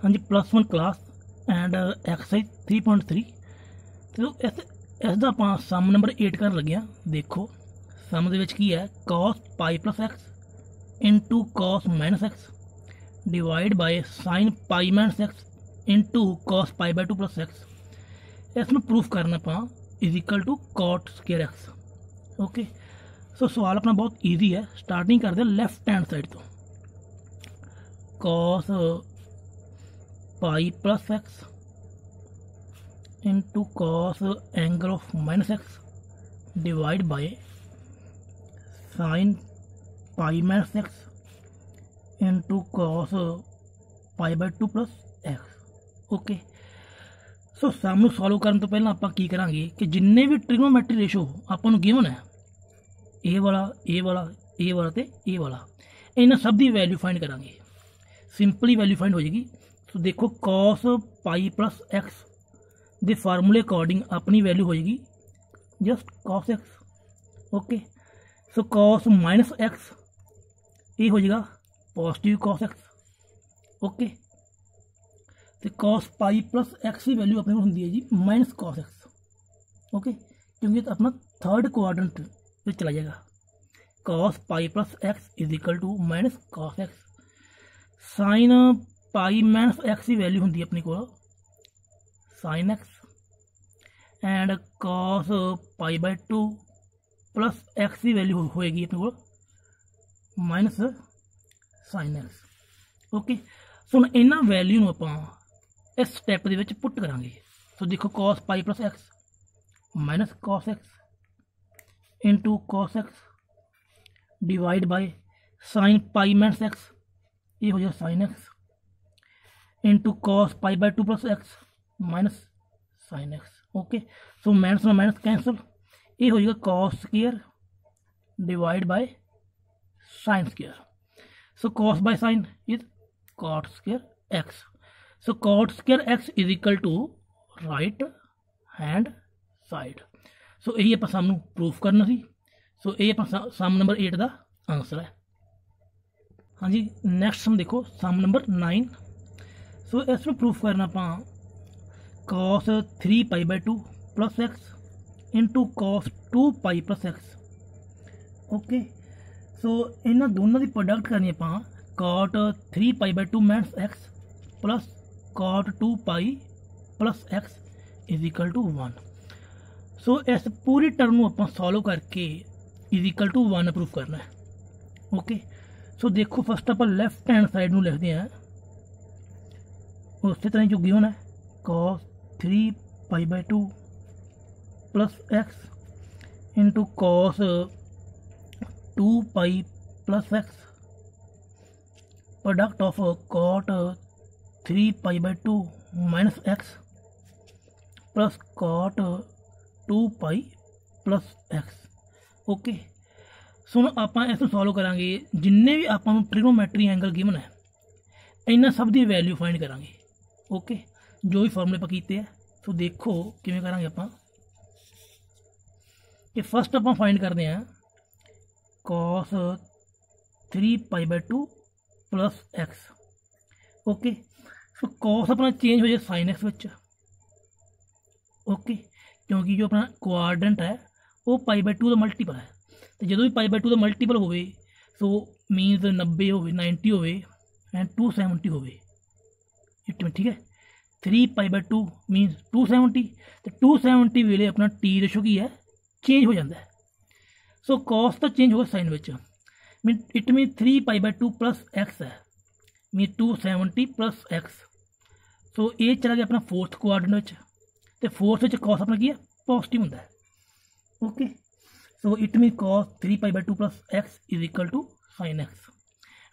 हाँ जी +1 class and exercise 3.3। तो इस दा ਆਪਾਂ ਸਮ नंबर 8 ਕਰਨ ਲੱਗੇ ਹਾਂ। देखो ਸਮ ਦੇ ਵਿੱਚ ਕੀ ਹੈ cos pi + x into cos -x divide by sin pi -x into cos π/2 + x। इसमें प्रूफ करना ਆਪਾਂ is equal to cot square x। Okay so सवाल अपना बहुत ईजी है। स्टार्टिंग करते हैं लैफ्ट हैंड साइड तो cos pi + x into cos angle of -x divide by sin pi -x into cos π/2 + x। Okay so sum ਨੂੰ solve ਕਰਨ ਤੋਂ ਪਹਿਲਾਂ ਆਪਾਂ ਕੀ ਕਰਾਂਗੇ ਕਿ ਜਿੰਨੇ ਵੀ ਟ੍ਰਿਗਨੋਮੈਟਰੀ ਰੇਸ਼ੋ ਆਪਾਂ ਨੂੰ ਗਿਵਨ ਹੈ ਇਹ ਵਾਲਾ ਇਹ ਵਾਲਾ ਇਹ ਵਾਲਾ ਤੇ ਇਹ ਵਾਲਾ ਇਹਨਾਂ ਸਭ ਦੀ ਵੈਲਿਊ ਫਾਈਂਡ ਕਰਾਂਗੇ। ਸਿੰਪਲੀ ਵੈਲਿਊ ਫਾਈਂਡ ਹੋ ਜਾਏਗੀ। ਸੋ ਦੇਖੋ cos पाई + x ਦੇ ਫਾਰਮੂਲੇ ਅਕੋਰਡਿੰਗ ਆਪਣੀ ਵੈਲਿਊ ਹੋ ਜਾਏਗੀ just cos x। Okay so cos -x ਇਹ ਹੋ ਜਾਏਗਾ पॉजिटिव cos x। ओके तो cos पाई + x की वैल्यू अपने को होंगी है जी -cos x। ओके क्योंकि तो अपना थर्ड क्वाड्रेंट में चला जाएगा। cos pi + x is equal to -cos x। sin pi -x की वैल्यू होंगी अपने को sin x and cos π/2 + x की वैल्यू होएगी अपने को sin x। ओके सो हम इन्होंने वैल्यू आप इस स्टैप के पुट करा। सो देखो cos pi + x -cos x into cos x divide by sin pi -x ये हो जाएगा sin x into cos π/2 + x sin x। Okay so minus cancel ये हो जाएगा cos square divide by sin square. So cos by sin is cot square x। So cot square x is equal to right hand side। So यही आप सम proof करना सी। सो ये सम number 8 का answer है। हाँ जी नैक्सट सम देखो सम नंबर 9। सो इसमें प्रूफ करना आप cos 3 π/2 + x into cos 2 π + x। Okay सो इन्होंने दोनों की प्रोडक्ट करनी आप cot 3 π/2 -x plus cot 2 π + x is equal to 1। So इस पूरी टर्म को आप सॉल्व करके इज इक्वल टू 1 प्रूफ करना है। ओके सो देखो फस्ट आप लैफ्ट हैंड साइड में लिखते हैं उस तरह जो गिवन है cos 3 π/2 + x into cos 2 π + x product of cot 3 π/2 -x plus cot 2 π + x। Okay सो आप इस सॉल्व करा जिन्ने भी आप ट्रिगोनोमेट्री एंगल गिवन है इन्होंने सब की वैल्यू फाइंड करा। ओके जो भी फॉर्मूले आप किए हैं सो देखो किमें करा आप कि फस्ट आप फाइंड करते हैं cos 3 π/2 + x। ओके सो cos अपना चेंज हो जाए sin x विच। ओके क्योंकि जो अपना क्वाड्रेंट है वो π/2 का मल्टीपल है तो जो भी π/2 का मल्टीपल हो सो मीनस 90 हो 90 हो एंड 270 हो इट में ठीक है। 3 π/2 मीनस 270 तो 270 वेले अपना टी रेशो की है चेंज हो जाता है। सो cos तो चेंज होगा sine which mean it mean 3 π/2 + x है मीन 270 + x। सो ये चला गया अपना फोर्थ क्वाड्रेंट तो फोर्थ cos अपना की है पॉजिटिव होंगे। Okay so it mean cos 3 π/2 + x is equal to sin x।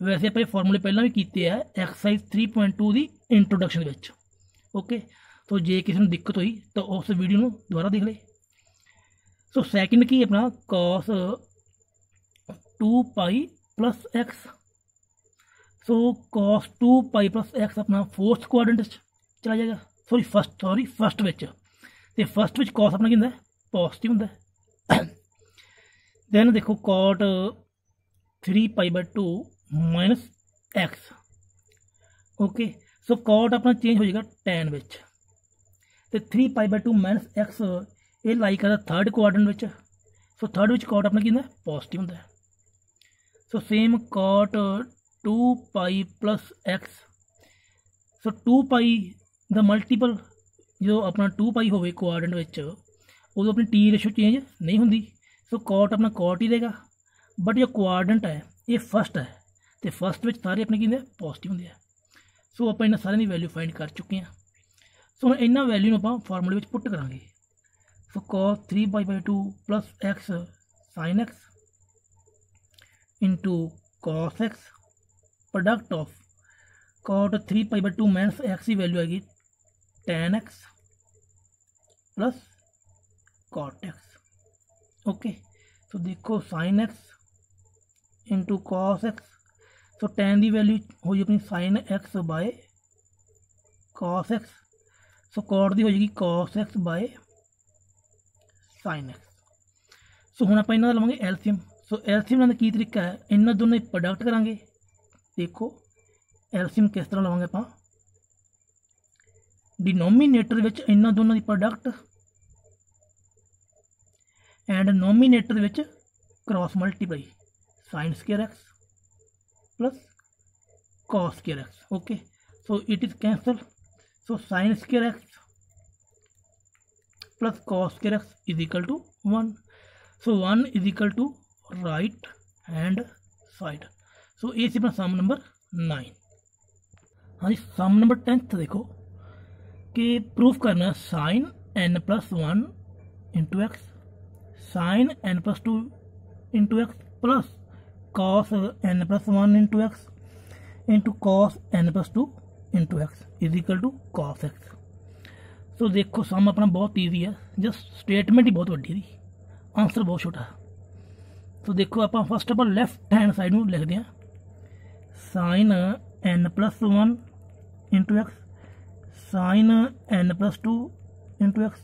वैसे आप फॉर्मूले पहला भी किए हैं एक्सरसाइज 3.2 की इंट्रोडक्शन विच। ओके तो जे किसी को दिक्कत हुई तो उस वीडियो में दोबारा देख ले। सो सैकेंड की अपना cos 2 π + x। सो cos 2 π + x अपना फोर्थ क्वाड्रेंट चला जाएगा फस्ट विच तो फस्ट विच cos अपना क्या पॉजिटिव होंगे। दैन देखो cot 3 π/2 -x। Okay so cot अपना चेंज हो जाएगा tan विच, तो 3π/2 माइनस एक्स ये लाई करदा थर्ड क्वाड्रेंट विच। सो थर्ड विच कॉट अपना की होंदा पॉजिटिव होंदा है। So same cot 2π plus X. So 2π the multiple जो अपना 2π होवे क्वाड्रेंट विच उदों अपनी टी रेशो चेंज नहीं होंदी। सो कॉट अपना कॉट ही देगा, बट जो क्वाड्रेंट है ये फस्ट है, तो फस्ट विच सारे अपने की पॉजिटिव होंगे। सो आप इन्होंने सारे की वैल्यू फाइंड कर चुके हैं। सो हम इन्होंने वैल्यू आप फॉर्मूले में पुट करांगे। So cos 3π/2 plus x sine x into cos x product of cot 3π/2 minus x की वैल्यू आएगी tan x plus cot x. Okay, तो देखो sine x into cos x. So tan की वैल्यू हो जाएगी अपनी sine x by cos x. So cot की हो जाएगी cos x by sine x. So हम आप इन्हों का लवेंगे एलसीएम। सो एलसीएम का की तरीका है, इन्होंने दोनों प्रोडक्ट करांगे। देखो एलसीएम किस तरह लवेंगे आप, डिनोमीनेटर विच इन्होंने दोनों की product and nominator which cross multiply sine square x plus cos square x. Okay, so it is cancel. So sine square x plus cos square x is equal to 1। So 1 is equal to right hand side. So ये अपना सम number 9। हाँ जी, सम number 10 देखो कि proof करना sine n plus 1 into x sine n plus 2 into x plus cos n plus 1 into x into cos n plus 2 into x is equal to cos x. So देखो सम अपना बहुत easy है, just statement ही बहुत वड्डी थी, answer बहुत छोटा। तो देखो आप first of all left hand side में लिखते हैं sine n plus 1 into x sine n plus 2 into x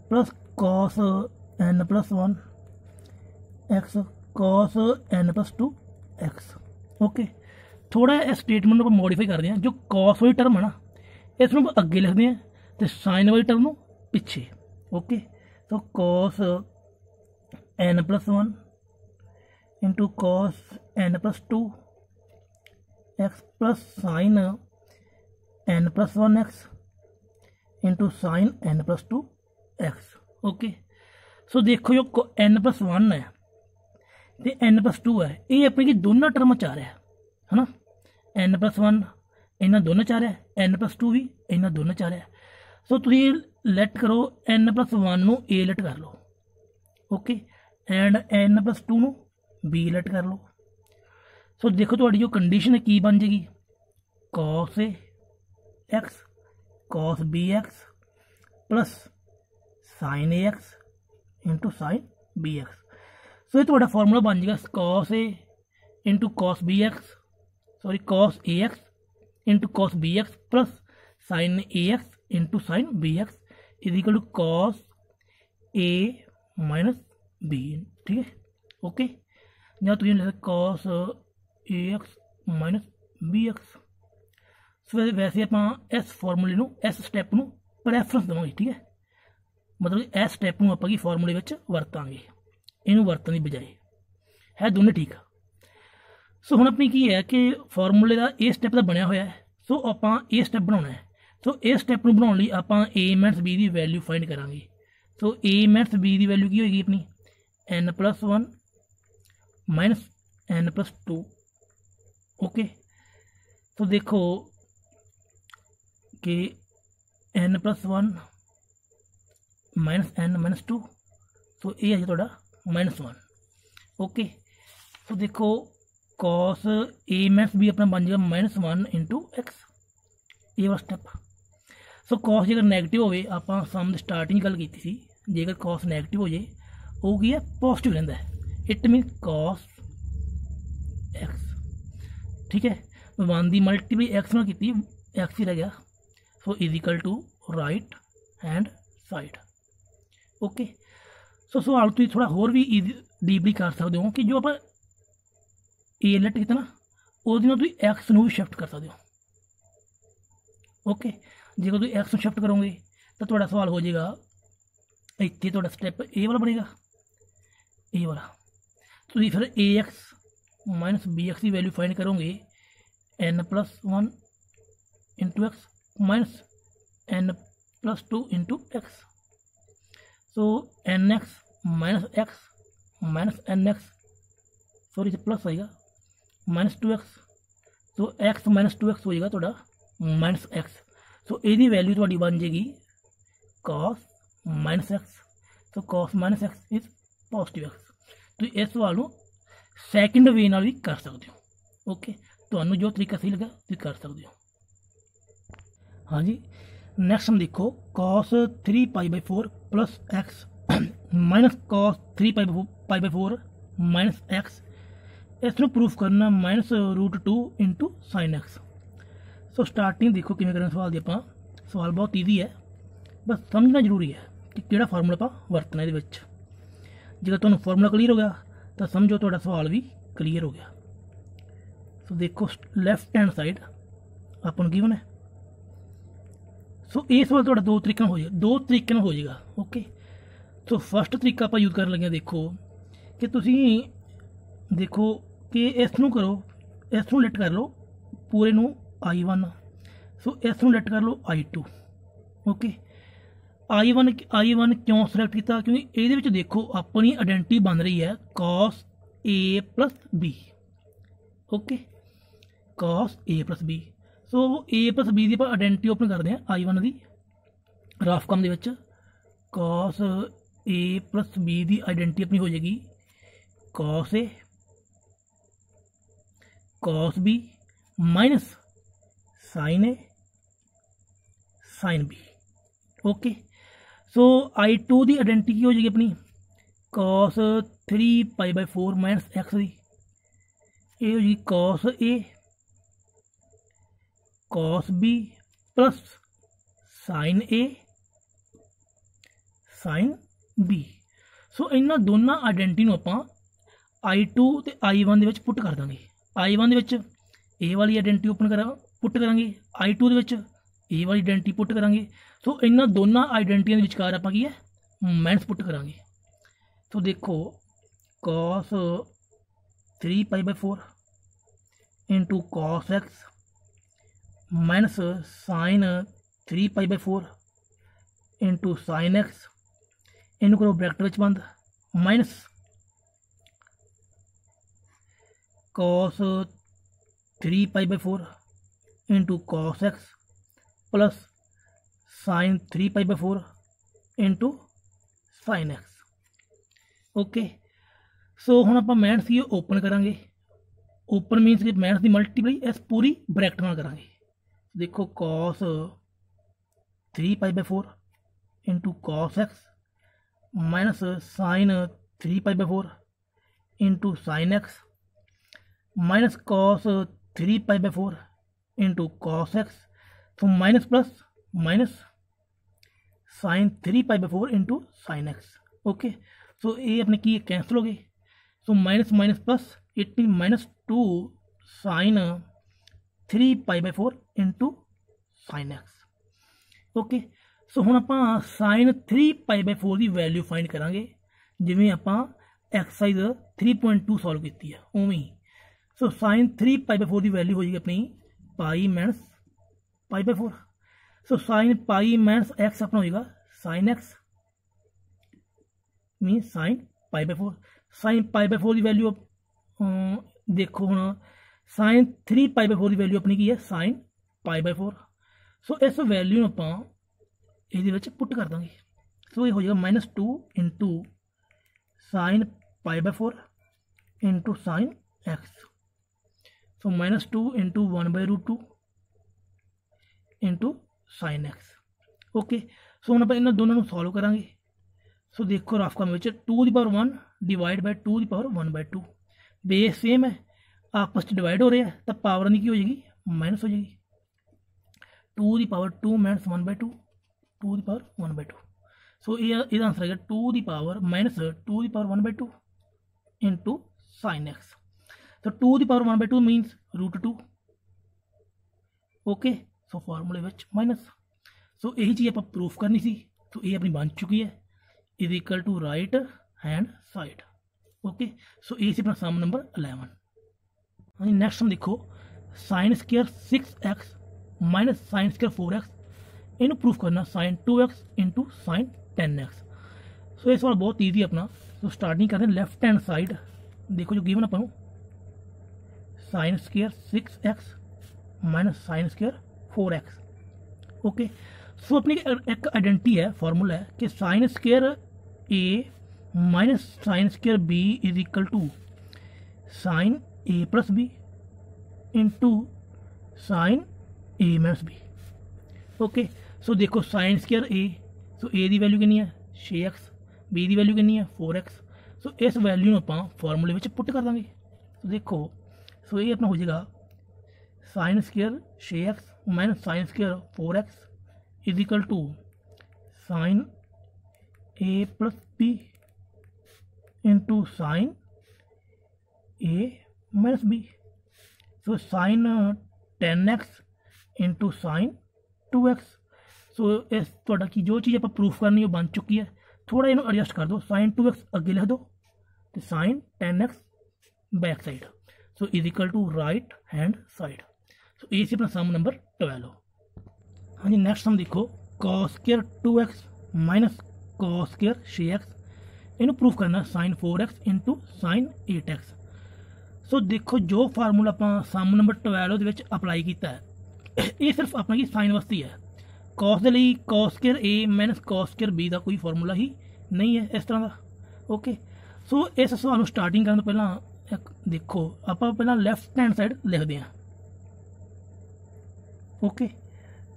plus cos n plus 1 x cos n plus 2 x. Okay, थोड़ा इस स्टेटमेंट को मॉडिफाई करते हैं। जो कॉस वाली टर्म है ना इसमें अगे लिखते हैं, तो साइन वाली टर्म पिछे। ओके, तो cos n plus 1 into cos n plus 2 x plus sine n plus 1 x into sine n plus 2 x. Okay, so देखो जो n प्लस 1 है तो n प्लस 2 है, ये अपनी की दोनों टर्म च आ रहा है ना। n प्लस 1 इन्होंने दोनों च आ रहा है, n प्लस 2 भी इन्होंने दोनों च आ रहा है। सो तुम लैट करो n प्लस 1 नू a लैट कर लो। ओके, एंड n प्लस 2 नू b लैट कर लो। सो देखो थोड़ी जो कंडीशन है की बन जाएगी cos a x cos b x plus sine a x into sine b x. So ये थोड़ा फॉर्मूला बन जाएगा cos a into cos b x sorry cos a x into cos b x plus sine a x into sine b x is equal to cos a minus b. ठीक है, okay, या तुम लिखा cos a x minus b x. So वैसे आप इस फॉर्मूले इस स्टैप में प्रैफरेंस देवांगे। ठीक है, मतलब इस स्टैप में आप फॉर्मूले में वरतांगे, इनू वरतन की बजाय है दोनों ठीक। सो हुण अपनी की है कि फॉर्मूले का ये स्टैप तो बनया होया है। सो आप ये स्टैप बनाना है। सो इस स्टैप में बनाने आप ए माइनस बी की वैल्यू फाइंड करांगे। सो ए माइनस बी की वैल्यू की होगी अपनी n plus 1 minus n plus 2। Okay, तो देखो कि n plus 1 minus n minus 2, तो ये है थोड़ा माइनस 1। ओके, तो देखो कॉस ए माइनस बी अपना बन जाएगा माइनस 1 इंटू एक्स, ये वाला स्टैप। सो कॉस जेकर नैगेटिव हो आप सम की स्टार्टिंग गल की थी, जेकर कॉस नैगेटिव हो जाए वो की है पॉजिटिव रहता है, इट मीन कॉस एक्स। ठीक है, 1 की मल्टीप्लाई एक्स में की एक्स ही रह गया। So is equal to right hand side. Okay, so सवाल तुम थोड़ा होर भी डीपली कर सकते हो कि जो आप ए लेट किया ना वो तुम एक्स में भी शिफ्ट कर सकते हो। ओके जेकर तुम एक्स शिफ्ट करोगे तो थोड़ा सवाल हो जाएगा इतने थोड़ा स्टैप ए वाला बनेगा ए वाला तो फिर a x minus b x की वैल्यू फाइंड करोगे n+1 into x minus n+2 into x so n x minus n x sorry plus आएगा -2x तो x -2x होएगा थोड़ा -x सो ਇਹਦੀ वैल्यू ਤੁਹਾਡੀ बन जाएगी cos -x तो cos -x is positive x तो इस सवाल ਨੂੰ ਸੈਕਿੰਡ ਵੇ ਨਾਲ ਵੀ ਕਰ ਸਕਦੇ ਹੋ ਓਕੇ ਤੁਹਾਨੂੰ ਜੋ ਤਰੀਕਾ ਸਹੀ ਲੱਗਾ ਤੁਸੀਂ ਕਰ ਸਕਦੇ ਹੋ ਹਾਂਜੀ नेक्स्ट हम देखो cos 3π/4 plus x minus cos 3π/4 minus x इसमें प्रूफ करना -√2 into sine x so starting देखो किमें करना सवाल दी आप सवाल बहुत ईजी है बस समझना जरूरी है कि किहड़ा फार्मूला आप वरतना ये जो तुहानूं फार्मूला क्लीयर हो गया तो समझो तुहाडा सवाल भी क्लीयर हो गया सो देखो लैफ्ट हैंड साइड अपन गिवन है सो ये सवाल थोड़ा दो तरीके हो जाएगा ओके सो फस्ट तरीका आप यूज कर लगे देखो कि तुसी देखो कि इसनों करो इसनों लिट कर लो पूरे नू I1 सो इसनों लिट कर लो I2 ओके I1 क्यों सिलेक्ट किया क्योंकि ये देखो अपनी आइडेंटिटी बन रही है cos A plus B okay cos A plus B so A plus B की आइडेंटिटी ओपन करते हैं I1 की रफ कम के cos A प्लस B की आइडेंटिटी अपनी हो जाएगी cos A cos B minus sin A sin B okay so I2 की आइडेंटिटी की हो जाएगी अपनी cos 3π/4 माइनस x की ये हो जाएगी cos A cos B plus sin A sin B सो इन्होंने दोनों आइडेंटिटी आप I2 तो I1 के पुट कर देंगे I1 के ए वाली आइडेंटिटी ओपन पुट करा I2 के ए वाली आइडेंटिटी पुट करा सो इन्होंने दोनों आइडेंटिटियों के विचकार आप की है माइनस पुट करा तो देखो cos 3π/4 into cos x minus sin 3π/4 into sin x इनू करो ब्रैकेट बंद minus cos 3π/4 into cos x plus sin 3π/4 into sin x okay so हुण आपां माइनस की ओपन करांगे ओपन मीनस कि माइनस की मल्टीप्लाई इस पूरी ब्रैकेट नाल करांगे देखो cos 3π/4 into cos x minus sin 3π/4 into sin x minus cos 3π/4 into cos x तो minus plus minus sin 3π/4 into sin x okay so ये अपने की कैंसिल हो गए so minus minus plus it mean -2 sin 3π/4 into sin x okay so हुण आपां sin 3π/4 की value find करांगे जिवें आपां एक्सरसाइज 3.2 सॉल्व की है उवें ही सो sin 3π/4 की वैल्यू हो जाएगी अपनी पाई माइनस π/4 सो sin पाई माइनस एक्स अपना होगा sin x mean sin π/4 sin π/4 की वैल्यू देखो हम sin 3π/4 की वैल्यू अपनी की है sin π/4 सो इस वैल्यू आप ये पुट कर देंगे सो ये हो जाएगा -2 into sin π/4 into sin x so -2 into 1/√2 into sin x okay so हम आप इन दोनों सॉल्व करांगे सो देखो रफ काम 2⁻1 डिवाइड बाय 2⁻1/2 बेस सेम है आपस में डिवाइड हो रहे हैं तो पावर की हो जाएगी माइनस हो जाएगी 2⁻2 माइनस 1/2 2⁻1/2 सो ये आंसर है 2⁻−2⁻1/2 इंटू sin x तो 2⁻1/2 मीन्स √2 ओके सो फार्मूले विच माइनस। सो यही चीज़ आप प्रूफ करनी सी। तो ये अपनी बन चुकी है, is equal to right hand side. Okay, so ये अपना सम नंबर 11। हाँ जी, नैक्सट हम देखो sine square 6x minus sine square 4x, इनू प्रूफ करना sign 2x into sine 10x। सो ये सवाल बहुत ईजी अपना। तो स्टार्टिंग करते हैं लेफ्ट हैंड साइड। देखो जो गिवन अपन sine square 6x minus sine square 4x। Okay, so अपनी एक आइडेंटिटी है, फार्मूला है कि sine square a minus sine square b is equal to sine a plus b into sine a minus b. Okay, so देखो sine square ए, सो ए की value कितनी है 6x, B की वैल्यू कितनी है 4x। सो इस वैल्यू में आप फार्मूले में पुट कर देंगे। तो देखो, सो ये अपना हो जाएगा sine square 6x minus sine square 4x is equal to sine a plus b into sine a minus b. So sine 10x into sine 2x। So इस थोड़ा की जो चीज़ आप प्रूफ करनी है बन चुकी है। थोड़ा इन्हों एडजस्ट कर दो, साइन 2x अगे लिख दो तो sine 10x back side. So is equal to right hand side. So ये अपना सम नंबर 12। हाँ जी, नेक्स्ट हम देखो cos square 2x minus cos square 6x, इन्हों प्रूफ करना sign 4x into sine 8x। सो देखो जो फार्मूला आप सम नंबर 12 अप्लाई किया है, ये सिर्फ अपना की साइन वास्ते है। कॉस के लिए cos square a minus cos square B का कोई फार्मूला ही नहीं है इस तरह का। ओके, सो इस सवाल स्टार्टिंग करने तो पहला एक देखो आप पहला लैफ्ट हैंड साइड लिखते हैं। ओके,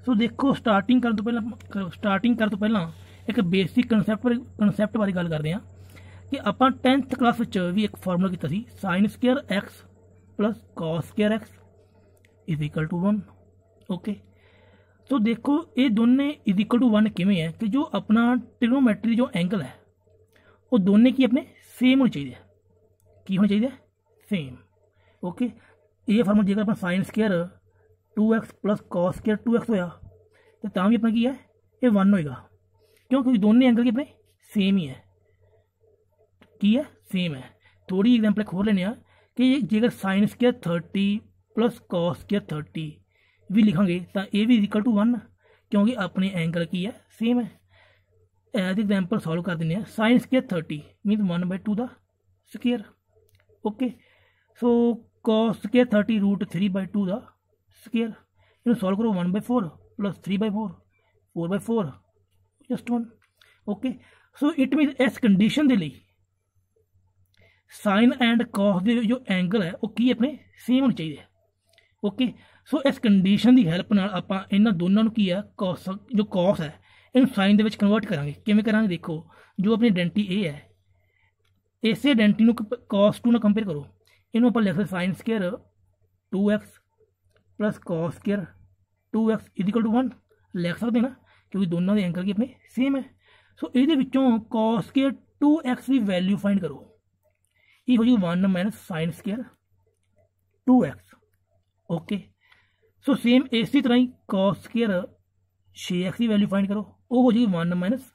सो देखो स्टार्टिंग करने तो पहला एक बेसिक कंसैप्ट बारे गल करते हैं कि आप 10th क्लास भी एक फार्मूला किया sine square x plus cos square x is equal to 1। Okay, तो देखो ये दोनों इज इक्वल टू 1 किमें है कि जो अपना ट्रिग्नोमेट्री जो एंगल है वो दोनों की अपने सेम होनी चाहिए। की होनी चाहिए सेम। ओके, ये फार्मूला जेकर अपना sign square 2x plus cos square 2x होया तो भी अपना की है ये 1 होएगा, क्योंकि दोनों एंगल के अपने सेम ही है। की है सेम है। थोड़ी एग्जाम्पल खोल लेने कि जेकर sine square 30 plus cos square 30 भी लिखांगे तो ये भी इक्वल टू 1, क्योंकि अपने एंगल की है सेम है। एज एग्जाम्पल सॉल्व कर देने साइन स्केयर 30 मीन 1/2 का square. Okay, so cos square 30 √3/2 का स्केयर। इन सॉल्व करो 1/4 plus 3/4 4/4 just 1। Okay, so it mean इस कंडीशन के लिए साइन एंड कॉस के जो एंगल है वो की अपने सेम होने चाहिए। ओके, सो इस कंडीशन की हैल्प नाल आपां इन्हां दोनों नूं की है कॉस जो कॉस है इन साइन दे कन्वर्ट करांगे। किवें करांगे देखो, जो अपनी आइडेंटिटी ए है इस आइडेंटिटी नूं कॉस 2 नाल कंपेयर करो। इन्हों आपां लिख सकते sine square 2x plus cos square 2x is equal to 1 लिख सकते ना, क्योंकि दोनों के एंगल की अपने सेम है। सो ये कॉस स्केयर 2x की वैल्यू फाइंड करो, ये हो जाएगी 1 minus sine square 2x। Okay, so same इसी तरह ही कॉस स्केयर 6x की वैल्यू फाइंड करो, वो हो जाएगी 1 minus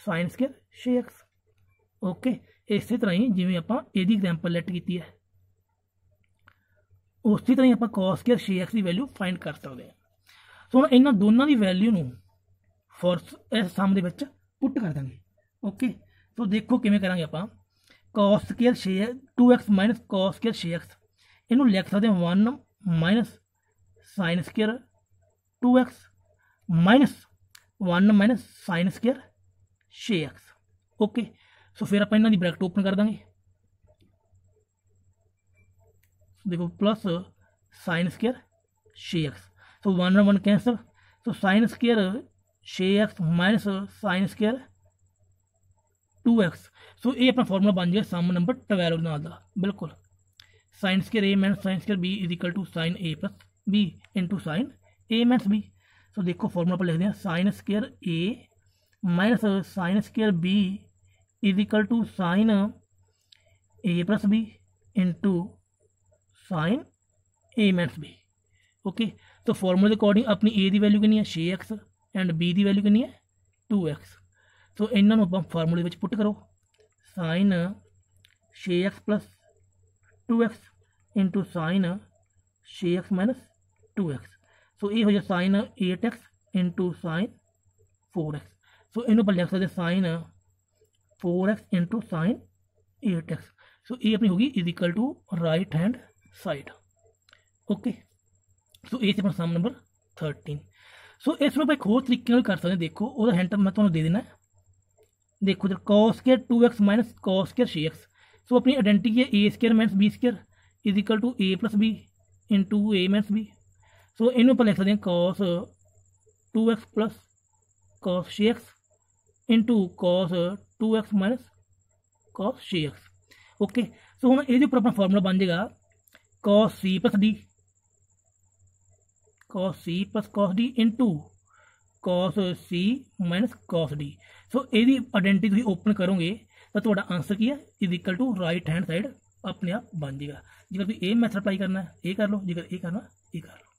sine square 6x। Okay, इसी तरह ही जिमें आप एग्जाम्पल लेट की है उसी तरह ही आप कॉस स्केयर 6x की वैल्यू फाइंड कर सकते हैं। सो हम इन्होंने दोनों की वैल्यू फॉर इस सम के पुट कर देंगे। ओके, तो देखो किमें करांगे आप cos square 2x minus cos square 6x, इन्हों लिख सकते हैं 1 minus sine square 2x minus 1 minus sine square 6x। Okay, so फिर आप इन्हों की ब्रैकेट ओपन कर देंगे। देखो प्लस साइन स्केयर 6x, सो 1 और 1 cancel, so sign square 6x minus sine square 2x। सो ये अपना फॉर्मूला बन जाए सम नंबर 12 नाल दा बिल्कुल। Sine square a minus sine square b is equal to sine a plus b into sine a minus b. So देखो formula पर लिखते हैं sine square a minus sine square b is equal to sine a plus b into sine a minus b. Okay, तो फॉर्मूले के according अपनी ए की value कितनी है 6x एंड बी की वैल्यू कितनी है 2x। सो इन्हों आप फार्मूले में पुट करो sin 6x plus 2x into sin 6x minus 2x। सो ये हो जाए sin 8x into sin 4x। सो इन्हों पर लिख सकते sin 4x into sin 8x। सो ये अपनी होगी is equal to right hand side. Okay, so ये अपना सम नंबर 13। सो इसमें आप एक होर तरीके कर सकते हैं, देखो वह हिंट मैं तुम्हें दे देना। देखो इधर cos square 2x minus cos square 6x। So अपनी आइडेंटिटी है a square minus b square is equal to a plus b into a minus b. So इन्हों पर लिख सकते हैं cos 2x plus cos 6x into cos 2x minus cos 6x। Okay, so हम ये उपर अपना फॉर्मूला बन जाएगा cos c plus d, cos c plus cos d into cos c minus cos D. सो यदि आइडेंटिटी तुम ओपन करोगे तो तुम्हारा आंसर की है is equal to right hand side अपने आप बन जाएगा। जेकर तुम ये मैथड अप्लाई करना है ये कर लो, जेकर ये करना ये कर लो।